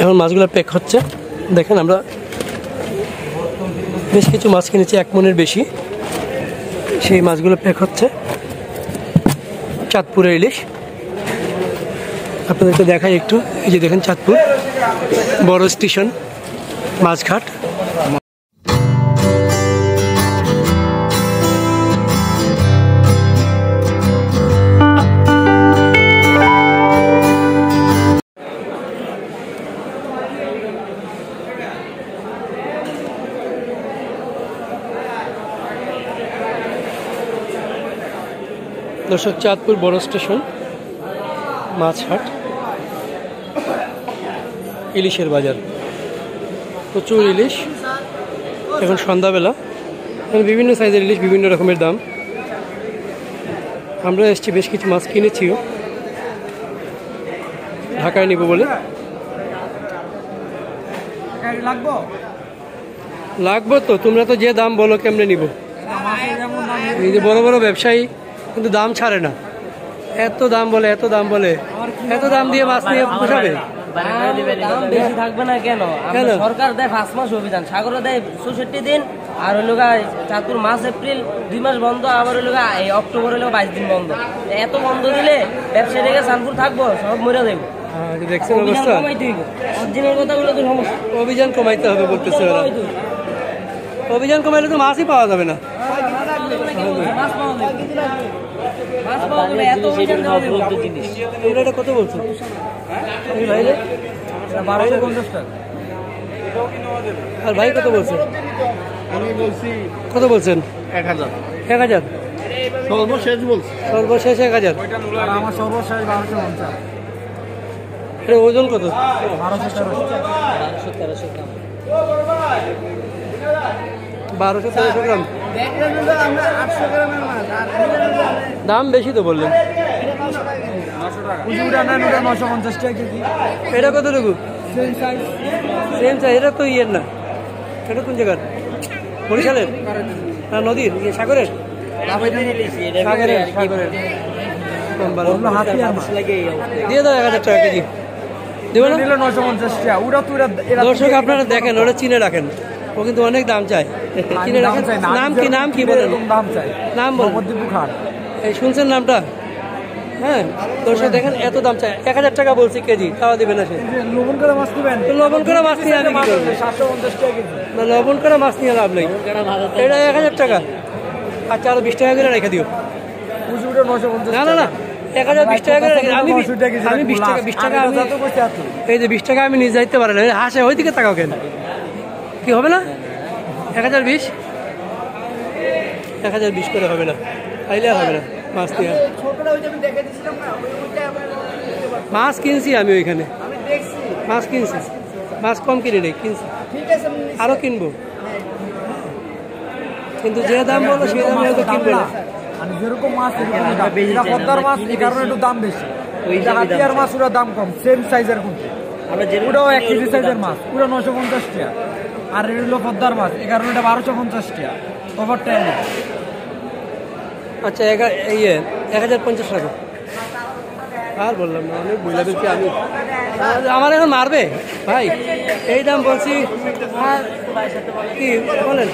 এখন মাছগুলো প্যাক হচ্ছে। দেখেন আমরা বেশ কিছু মাছ কিনেছি, 1 মনের বেশি। সেই মাছগুলো প্যাক হচ্ছে। চাঁদপুরের ইলিশ আপনাদেরকে দেখাই একটু। এই যে দেখেন চাঁদপুর বড় স্টেশন মাছঘাট। দর্শক, চাঁদপুর বড় স্টেশন মাছহাট, ইলিশের বাজার। প্রচুর ইলিশ, এখন সন্ধ্যাবেলা। বিভিন্ন সাইজের ইলিশ, বিভিন্ন রকমের দাম। আমরা এসেছি, বেশ কিছু মাছ কিনেছিও ঢাকায় নিব বলে। লাগবো তো, তোমরা তো যে দাম বলো কেমনে নিব। এই যে বড় বড় ব্যবসায়ী কিন্তু দাম ছাড়ে না, এত দাম বলে, এত দাম বলে, এত দাম দিয়ে মাছ নিয়ে পোষাবে। থাকবে না কেন? সরকার দেয় 5 মাস অভিযান, সাগরে দেয় 64 দিন, আর হইল চাঁদপুর মার্চ এপ্রিল 2 মাস বন্ধ, আবার হইল এই অক্টোবর হইল 22 দিন বন্ধ। এত বন্ধ দিলে ব্যবসায়ীরা চাঁদপুর থাকবো, সব মরে যাবে। দেখছেন অবস্থা। অরিজিনাল কথাগুলো তো সমস্যা। অভিযান কমাইতে হবে বলতেছে ওরা। অভিযান কমাইলে তো মাছই পাওয়া যাবে না। এটা কত বলছো ভাই? 1250 টাকা। আর ভাই কত বলছেন? আমি বলছি কত বলছেন? 1000। 1000 সর্বশেষ বলছি। সর্বশেষ 1000। আমার সর্বশেষ 1250। এটা ওজন কত? 1200-1300 গ্রাম। দাম বেশি তো বললেন। এটা কতটুকু? Same size. এটা তো ইয়ের না, এটা কোন জায়গার? বরিশালের না নদীর? সাগরের? সাগরের। দিয়ে দাও 1000 টাকা কেজি। দেবো না? 950 টাকা। দর্শক আপনারা দেখেন, ওরা চিনে রাখেন, ও কিন্তু অনেক দাম চায়। চিনে রাখেন। নাম কি? নাম কি বলেন? নাম বলেন। এই শুনছেন নামটা? হ্যাঁ দর্শক দেখেন, এত দাম চায়। 1000 টাকা বলছি কেজি, তাও দেবে না সে। লবণ করা মাছ নেবেন? লবণ করা মাছ নিয়ে আমি কি করবো? 750 টাকা কেজি। না, লবণ করা মাছ নিয়ে লাভ নেই। এটা 1000 টাকা। আচ্ছা, আরো 20 টাকা করে রেখে দিও। না না না, 1020 টাকা করে রেখে। আমি 20 টাকা এই যে 20 টাকা আমি নিজে যাইতে পারি না। হাসে, ওই দিকে তাকাও কেন? কি হবে না? 1020 করে হবে না, তাইলে আর হবে না মাছ নিয়ে। মাছ কিনছি আমি ওইখানে, মাছ কিনছি, মাছ কম কিনে নেই, কিনছি, আরো কিনবো। কিন্তু যে দাম বলো সে দামে হয়তো কিনবো না। যেরকম মাছ পদ্মার মাছ, এই কারণে একটু দাম বেশি। হাতিয়ার মাছ ওরা দাম কম, সেম সাইজের কিন্তু ওটাও 1 কেজি সাইজের মাছ, পুরো 950 টাকা। আর এটা হলো পদ্মার মাছ, এই কারণে এটা 1250 টাকা। Over time. আচ্ছা, 1050 টাকা। আর বললাম না, অনেক বুঝলা দিচ্ছি আমি। আমার এখন মারবে ভাই, এই দাম বলছি। আর কি বলেন?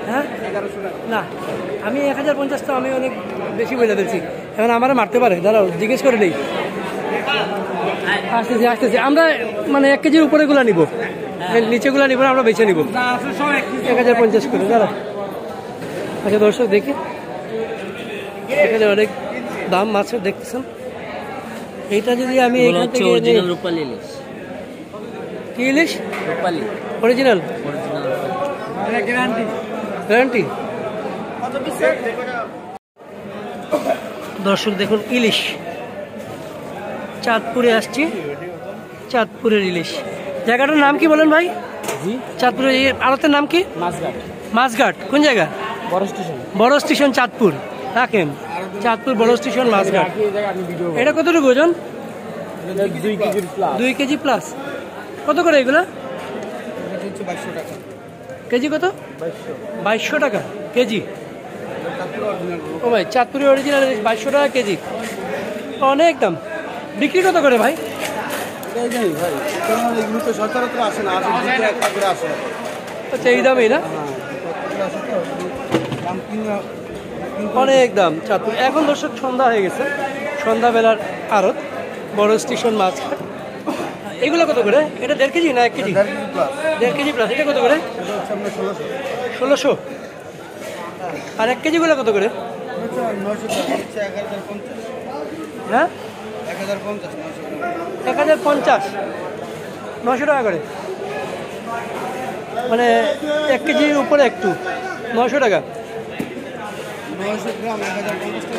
হ্যাঁ 1100 টাকা না, আমি 1050 তো আমি অনেক বেশি বোঝা দিচ্ছি। এখন আমার মারতে পারে, দাঁড়াও জিজ্ঞেস করে নেই। আসতেছি আমরা, মানে 1 কেজির উপরে গুলা নিবো, নিচেগুলা নিবো না, আমরা বেছে নিবো 1050 করে। দাঁড়াও। আচ্ছা দর্শক দেখি, এখানে অনেক দাম মাছের দেখতেছেন। এইটা যদি আমি এখান থেকে রূপালী ইলিশ। কি ইলিশ? রূপালী অরিজিনাল। গ্যারান্টি। দর্শক দেখুন ইলিশ, চাঁদপুরে আসছি, চাঁদপুরের ইলিশ। জায়গাটার নাম কি বলেন ভাই? চাঁদপুরের আড়তের নাম কি? মাছঘাট। কোন জায়গা? বড় স্টেশন চাঁদপুর। রাখেন, চাঁদপুর বড় স্টেশন মাছঘাট। এটা কতটুকু ওজন? 2 কেজি প্লাস। কত করে এগুলো? কেজি কত? 2200 টাকা কেজি। ও ভাই, চাঁদপুরের অরিজিনাল 2200 টাকা কেজি, অনেক দাম। বিক্রি কত করে ভাই? এগুলো তো সচরাচর আসে না, একটা করে আসে। আচ্ছা এই দামেই না, অনেক দাম চাঁদপুর। এখন দর্শক সন্ধ্যা হয়ে গেছে, সন্ধ্যাবেলার আড়ত, বড় স্টেশন মাছঘাট। এগুলো কত করে? এটা 1.5 কেজি না 1 কেজি? 1.5 KG plus. এটা কত করে? 1600। আর 1 কেজিগুলো কত করে? হ্যাঁ 1050, 900 টাকা করে, মানে 1 কেজির উপরে একটু 900 টাকা।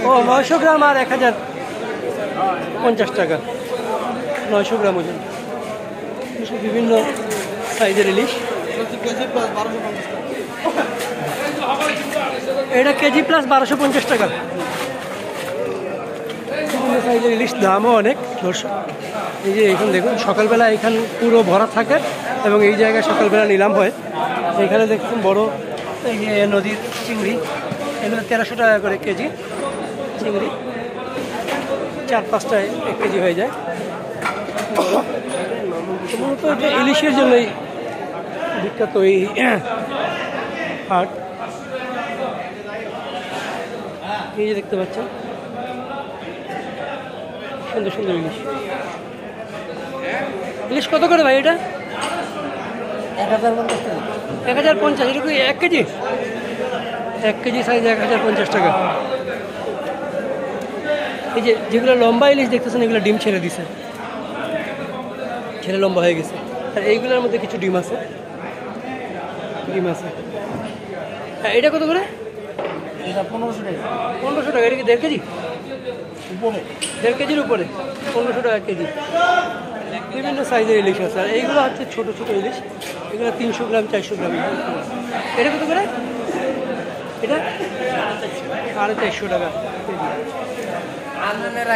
ও 900 গ্রাম আর 1050 টাকা, 900 গ্রাম ওজন। বিভিন্ন সাইজের ইলিশ। এটা কেজি প্লাস 1250 টাকা। বিভিন্ন সাইজের ইলিশ, দামও অনেক দর্শক। এই যে এখন দেখুন সকালবেলা এখানে পুরো ভরা থাকে এবং এই জায়গায় সকালবেলা নিলাম হয়। এখানে দেখুন বড় এই যে নদীর চিংড়ি, এগুলো 1300 টাকা করে কেজি চিংড়ি, 4-5টায় 1 কেজি হয়ে যায়। মূলত এটা ইলিশের জন্যই বিখ্যাত এই হাট। এই যে দেখতে পাচ্ছেন সুন্দর সুন্দর ইলিশ। ইলিশ কত করে ভাই এটা? 1050 টাকা। 1050? এটা কি 1 কেজি? 1 কেজি সাইজ 1050 টাকা। এই যে যেগুলো লম্বা ইলিশ দেখতেছেন এগুলো ডিম ছেড়ে দিছে, ছেড়ে লম্বা হয়ে গেছে। আর এইগুলোর মধ্যে কিছু ডিম আছে, হ্যাঁ। এটা কত করে? 1500 টাকা। 1500 টাকা। এটা কি 1.5 কেজি? উপরে 1.5 কেজির উপরে 1500 টাকা কেজি। বিভিন্ন সাইজের ইলিশ আছে। আর এইগুলো হচ্ছে ছোটো ছোটো ইলিশ, এগুলো 300 গ্রাম 400 গ্রাম। এটা কত করে? এটা 450 টাকা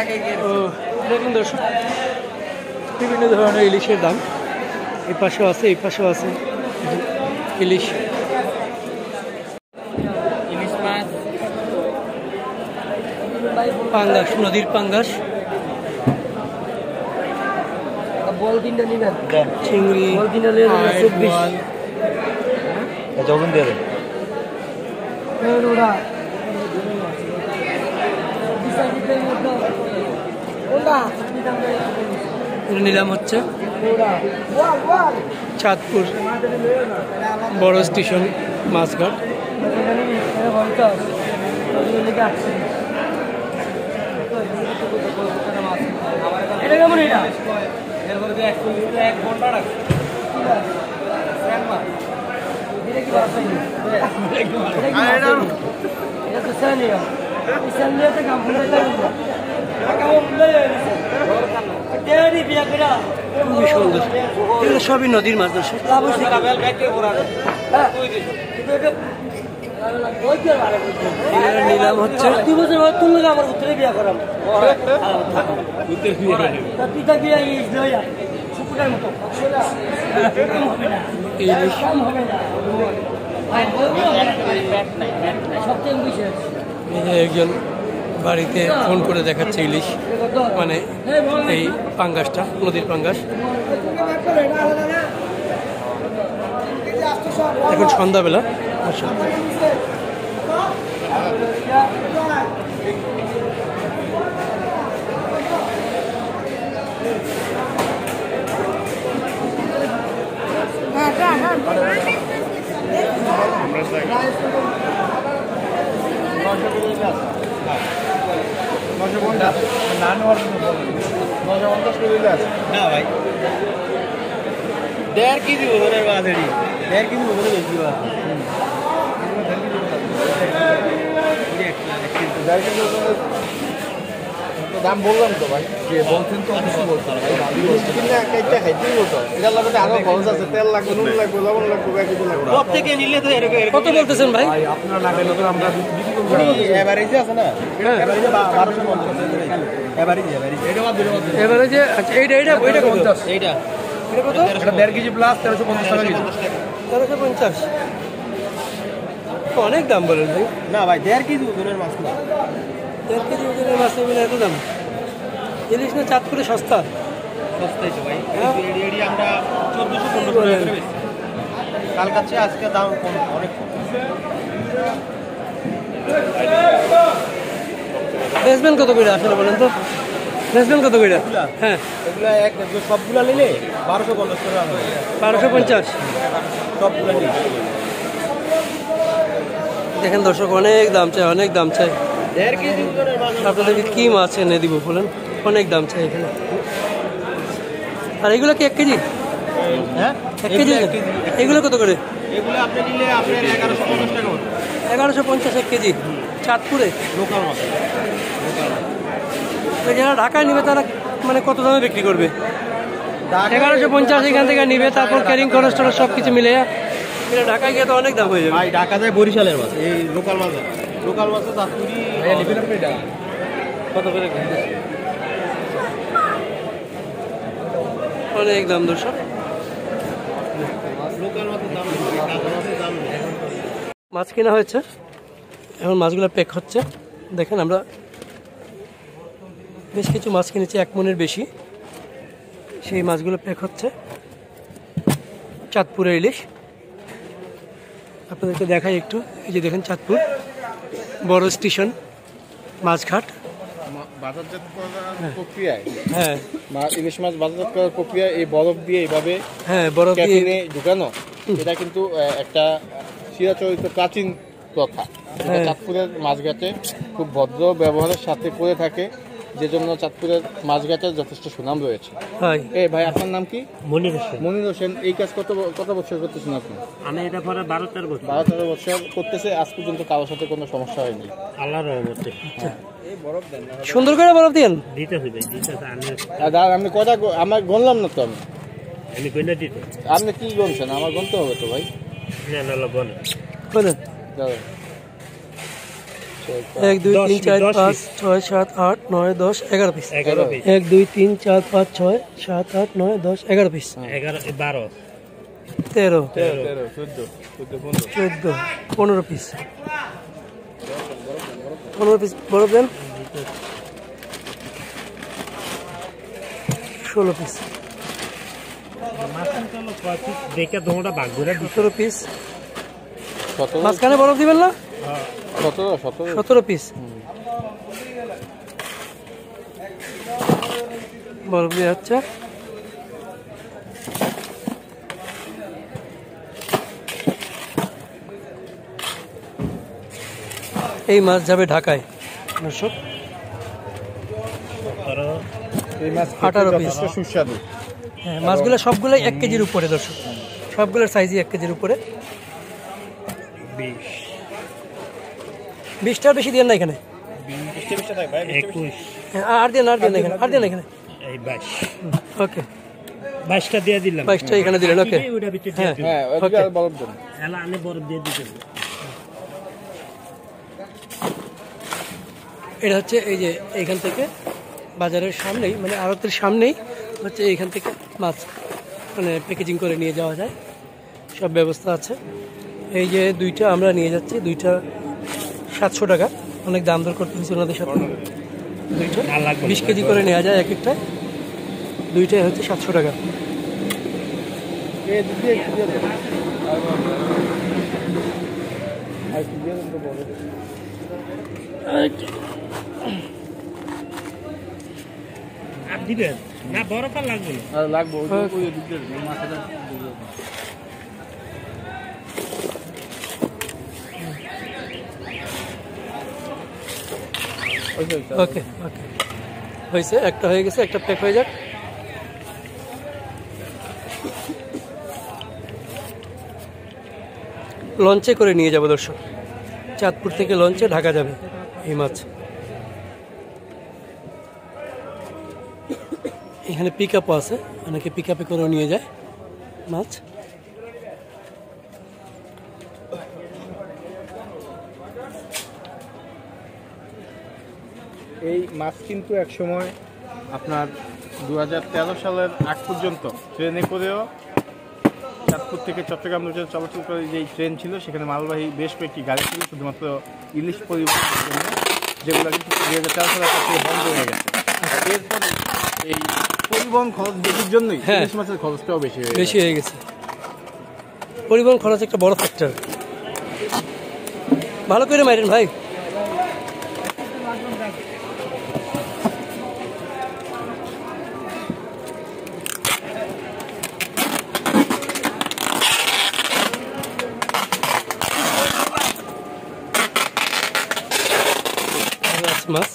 কেজি। ও দেখুন দর্শক বিভিন্ন ধরনের ইলিশের দাম। এই পাশেও আছে, এই পাশেও আছে ইলিশ। পাঙ্গাস, নদীর পাঙ্গাস, চিংড়ি, নিলাম হচ্ছে চাঁদপুর বড় স্টেশন মাছঘাট। এটা কেমন? এটা খুবই সুন্দর। এগুলো সবই নদীর মাছ। নিলাম হচ্ছে 2 বছর হয় তুললে আমার উত্তরে বিয়া করাম। একজন বাড়িতে ফোন করে দেখাচ্ছে ইলিশ, মানে এই পাঙ্গাসটা, নদীর পাঙ্গাস। এখন সন্ধ্যাবেলা। আচ্ছা না ভাই 1.5 কেজি ওজনের মাছ, 1.5 কেজি ওজনের বেশি মাছ। দাম বললাম তো ভাই, যে বলছেন তো অবশ্যই বলতাম ভাই। এটার লাগবে আরো খরচ আছে, তেল লাগবে, নুন লাগবে, লবণ লাগবে, কিছু লাগবে। সব থেকে নিলে তো এরকম। কত বলতেছেন ভাই? আপনার লাগাই লোকের আমরা বিক্রি করব। এভারেজে আছে না, এভারেজে 1250। এভারেজে এভারেজে আচ্ছা এইটা কত? এইটা কত? এটা 1.5 কেজি প্লাস 1350 টাকা কেজি। 1350 অনেক দাম বলেন ভাই। না ভাই 1.5 কেজি ওজনের মাছ না, 1.5 কেজি ওজনের মাছ এত দাম। ইলিশ না চাঁদপুরে সস্তা? সস্তাই তো ভাই, এডি আমরা 1400-1500 টাকা করে বেচি। কাল কাছে আজকে দাম কম, অনেক কম। বেচবেন কত করে আসলে বলেন তো? বেচবেন কত করে? হ্যাঁ, এগুলা এক সবগুলা নিলে 1250 টাকা হবে। 1250 সবগুলা নিলে দেখেন দর্শক, অনেক দাম চাই, অনেক দাম চাই। 1.5 কেজি ওজনের মাছ আপনাদেরকে কি মাছ এনে দিব বলেন, অনেক দাম চাই এখানে। আর এগুলো কি 1 কেজি? হ্যাঁ 1 কেজি? এগুলো কত করে? এগুলো আপনি নিলে আপনার 1150 টাকা হবে। 1150 1 কেজি চাঁদপুরে। লোকাল মাছ। যারা ঢাকায় নিবে তারা মানে কত দামে বিক্রি করবে? 1150 এখান থেকে নিবে, তারপর ক্যারিং খরচ টরচ সব কিছু মিলে এটা ঢাকায় গিয়ে তো অনেক দাম হয়ে যাবে। ভাই ঢাকা যায় বরিশালের মাছ, এই লোকাল মাছ। লোকাল মাছ চাঁদপুরি কত করে? অনেক দাম দর্শক। লোকাল মাছের দাম বেশি, টাকা মাছের দাম নেই। মাছ কেনা হয়েছে, এখন মাছগুলো প্যাক হচ্ছে। দেখেন আমরা বেশ কিছু মাছ কিনেছি, 1 মনের বেশি। সেই মাছগুলো প্যাক হচ্ছে। চাঁদপুরের ইলিশ আপনাদেরকে দেখাই একটু। এই যে দেখেন চাঁদপুর বড় স্টেশন মাছঘাট। বাজারজাত করার প্রক্রিয়ায়, হ্যাঁ ইলিশ মাছ বাজারজাত করার প্রক্রিয়া এই বরফ দিয়ে এইভাবে হ্যাঁ, বরফ দিয়ে ক্যাবিনে ঢুকানো, এটা কিন্তু একটা চিরাচরিত প্রাচীন প্রথা। চাঁদপুরের মাছঘাটে খুব ভদ্র ব্যবহারের সাথে করে থাকে, যে জন্য চাঁদপুরের মাছঘাটের যথেষ্ট সুনাম রয়েছে। এই ভাই, আপনার নাম কি? মনির হোসেন। মনির হোসেন। এই কাজ কত বছর করতেছেন আপনি? আমি এটা পরে 12-13 বছর। 12-13 বছর করতেছে, আজ পর্যন্ত কারোর সাথে কোনো সমস্যা হয়নি। আল্লাহর রহমতে। সুন্দর করে বরফ দিয়েন। দিতেছি ভাই, দিতেছি। আপনি কটা আমার গণলাম না তো, আমি কইনা দিতে। আপনি কি গণছেন? আমার গণতে হবে তো ভাই। না না, গনে বলেন। 1 2 3 4 5 6 7 8 9 10 11 piece. 11 piece. 1 2 3 4 5 6 7 8 9 10 11 piece. 11 12 13 13 14 14 15 piece. 15 piece বরফ দেন। 16 পিস। মাছের চলো কয় পিস দেখে দোটা ভাগ করে 17 পিস। 17 মাঝখানে বরফ দিবেন না? 17 পিস বরফ দিয়ে যাচ্ছে। এই মাছ যাবে ঢাকায় দর্শক। 18 পিস। সুস্বাদু। হ্যাঁ, মাছগুলো সবগুলোই 1 কেজির উপরে দর্শক, সবগুলোর সাইজই 1 কেজির উপরে। 20টা বেশি দিয়ে না এখানে। 21 আর দেন এখানে। এই 22 ওকে, 22টা দিয়ে দিলাম। 22টা এখানে দিলেন। ওকে, ওটা ভিতরে হ্যাঁ হ্যাঁ, ওইদিকে আর বরফ দেন। এলা আমি বরফ দিয়ে দিতে। এটা হচ্ছে এই যে এইখান থেকে বাজারের সামনেই, মানে আড়তের সামনেই হচ্ছে এইখান থেকে মাছ মানে প্যাকেজিং করে নিয়ে যাওয়া যায়, সব ব্যবস্থা আছে। এই যে 2টা আমরা নিয়ে যাচ্ছি, 2টা 700 টাকা। অনেক দাম দর করতে হয়েছে ওনাদের সাথে। 2টা 20 কেজি করে নেওয়া যায় এক একটা, 2টাই হচ্ছে 700 টাকা। আর দিবেন না, বরফ আর লাগবে না। আর লাগবে ওকে ওকে, হয়েছে, একটা হয়ে গেছে, একটা প্যাক হয়ে যাক। লঞ্চে করে নিয়ে যাব দর্শক, চাঁদপুর থেকে লঞ্চে ঢাকা যাবে এই মাছ। এখানে পিক আপও আছে, অনেকে পিক আপে করেও নিয়ে যায় মাছ। এই মাছ কিন্তু একসময় আপনার 2013 সালের আগ পর্যন্ত ট্রেনে করেও চাঁদপুর থেকে চট্টগ্রাম রুটে চলাচল করে যে ট্রেন ছিল, সেখানে মালবাহী বেশ কয়েকটি গাড়ি ছিল শুধুমাত্র ইলিশ পরিবহনের জন্য, যেগুলো কিন্তু 2013 সালের পর থেকে বন্ধ হয়ে গেছে। এরপর এই পরিবহন খরচ বেশির জন্যই হ্যাঁ। ইলিশ মাছের খরচটাও বেশি হয়ে গেছে। পরিবহন খরচ একটা বড় ফ্যাক্টর। ভালো করে মারেন ভাই। মাছ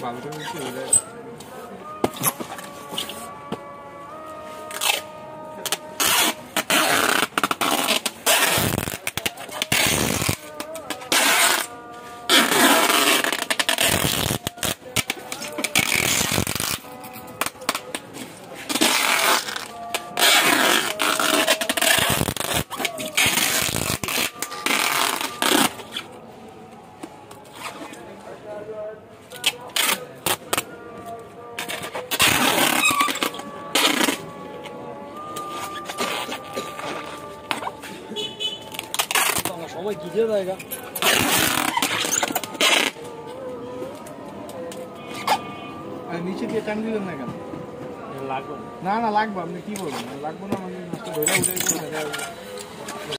ভালো করে মিশিয়ে হয়ে যায়। সবাই গিয়ে জায়গা আর নিচে দিয়ে টান দিলেন না কেন? লাগবে না না লাগবে, আপনি কি বলবেন? লাগবে না মানে মাছটা ধরে উঠে